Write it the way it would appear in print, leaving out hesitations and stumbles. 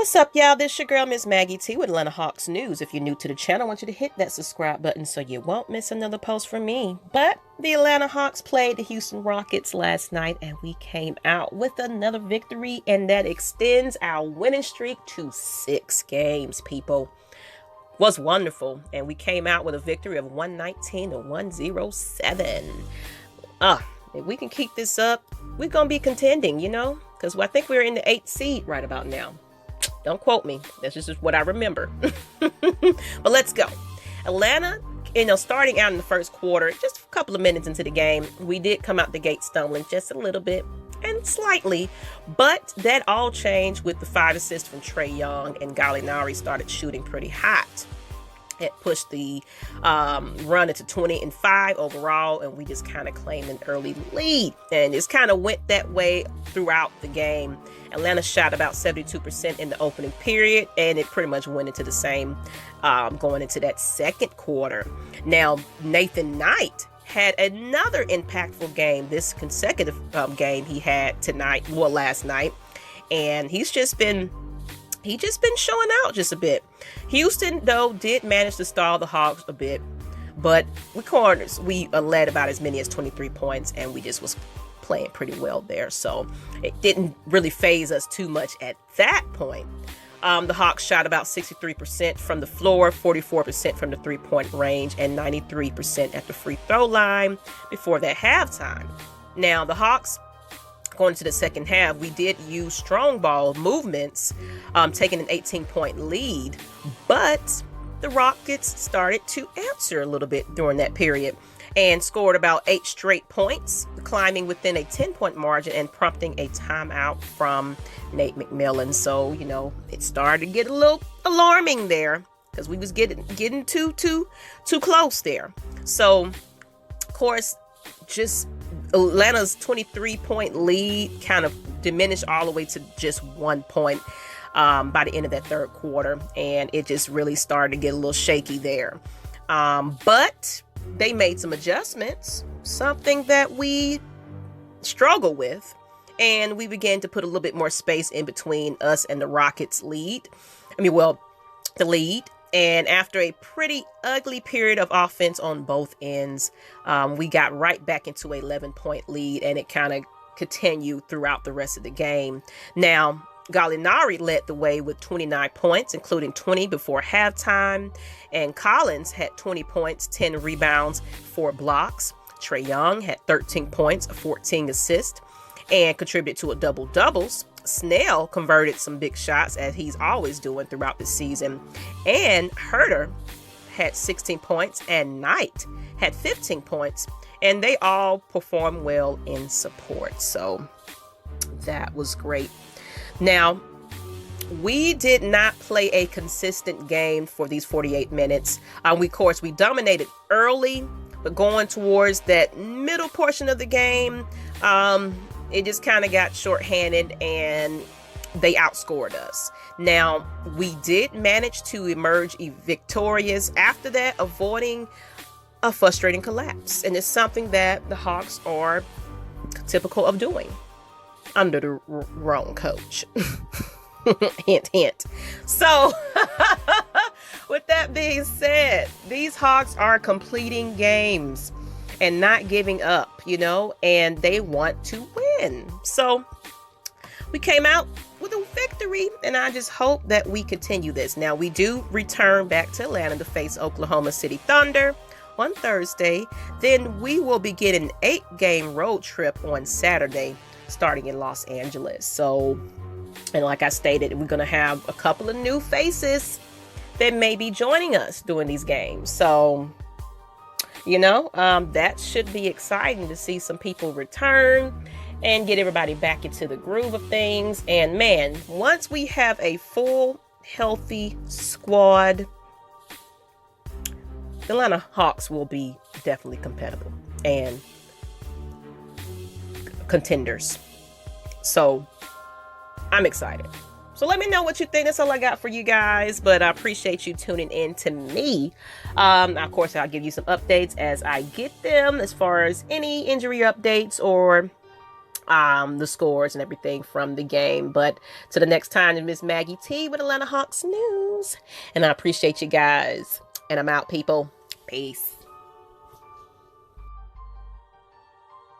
What's up, y'all? This your girl, Miss Maggie T with Atlanta Hawks News. If you're new to the channel, I want you to hit that subscribe button so you won't miss another post from me. But the Atlanta Hawks played the Houston Rockets last night, and we came out with another victory, and that extends our winning streak to 6 games, people. Was wonderful, and we came out with a victory of 119 to 107. If we can keep this up, we're gonna be contending, because I think we're in the 8th seed right about now. Don't quote me. That's just what I remember. But let's go. Atlanta, starting out in the first quarter, just a couple of minutes into the game, we did come out the gate stumbling just a little bit and slightly, but that all changed with the 5 assists from Trae Young, and Gallinari started shooting pretty hot. It pushed the run into 20-5 overall, and we just kind of claimed an early lead. And it's kind of went that way throughout the game. Atlanta shot about 72% in the opening period, and it pretty much went into the same going into that second quarter. Now, Nathan Knight had another impactful game, this consecutive game he had last night, and he's just been showing out just a bit. Houston, though, did manage to stall the Hawks a bit, but we led about as many as 23 points, and we just was playing pretty well there, so it didn't really phase us too much at that point. The Hawks shot about 63% from the floor, 44% from the three-point range, and 93% at the free throw line before that halftime. Now, the Hawks, going to the second half, we did use strong ball movements, taking an 18-point lead, but the Rockets started to answer a little bit during that period and scored about 8 straight points, climbing within a 10-point margin and prompting a timeout from Nate McMillan. So, it started to get a little alarming there because we was getting too close there. So, of course, just Atlanta's 23-point lead kind of diminished all the way to just 1 point by the end of that third quarter, and it just really started to get a little shaky there. But they made some adjustments, something that we struggle with, and we began to put a little bit more space in between us and the Rockets' lead. The lead. And after a pretty ugly period of offense on both ends, we got right back into an 11-point lead, and it kind of continued throughout the rest of the game. Now, Gallinari led the way with 29 points, including 20 before halftime. And Collins had 20 points, 10 rebounds, 4 blocks. Trae Young had 13 points, 14 assists, and contributed to a double-doubles. Snell converted some big shots, as he's always doing throughout the season. And Herter had 16 points, and Knight had 15 points. And they all performed well in support. So that was great. Now, we did not play a consistent game for these 48 minutes. We dominated early, but going towards that middle portion of the game, it just kind of got shorthanded, and they outscored us. Now, we did manage to emerge victorious after that, avoiding a frustrating collapse. And it's something that the Hawks are typical of doing under the wrong coach. Hint, hint. So, with that being said, these Hawks are completing games and not giving up, and they want to win. So, we came out with a victory, and I just hope that we continue this. Now, we do return back to Atlanta to face Oklahoma City Thunder on Thursday. Then we will begin an 8-game road trip on Saturday, starting in Los Angeles. So, and like I stated, we're going to have a couple of new faces that may be joining us during these games. So, that should be exciting to see some people return and get everybody back into the groove of things. And man, once we have a full, healthy squad, the Atlanta Hawks will be definitely competitive and contenders. So I'm excited. So let me know what you think. That's all I got for you guys, but I appreciate you tuning in to me. Of course, I'll give you some updates as I get them, as far as any injury updates or the scores and everything from the game. But to the next time, Miss Maggie T with Atlanta Hawks News. And I appreciate you guys. And I'm out, people. Peace.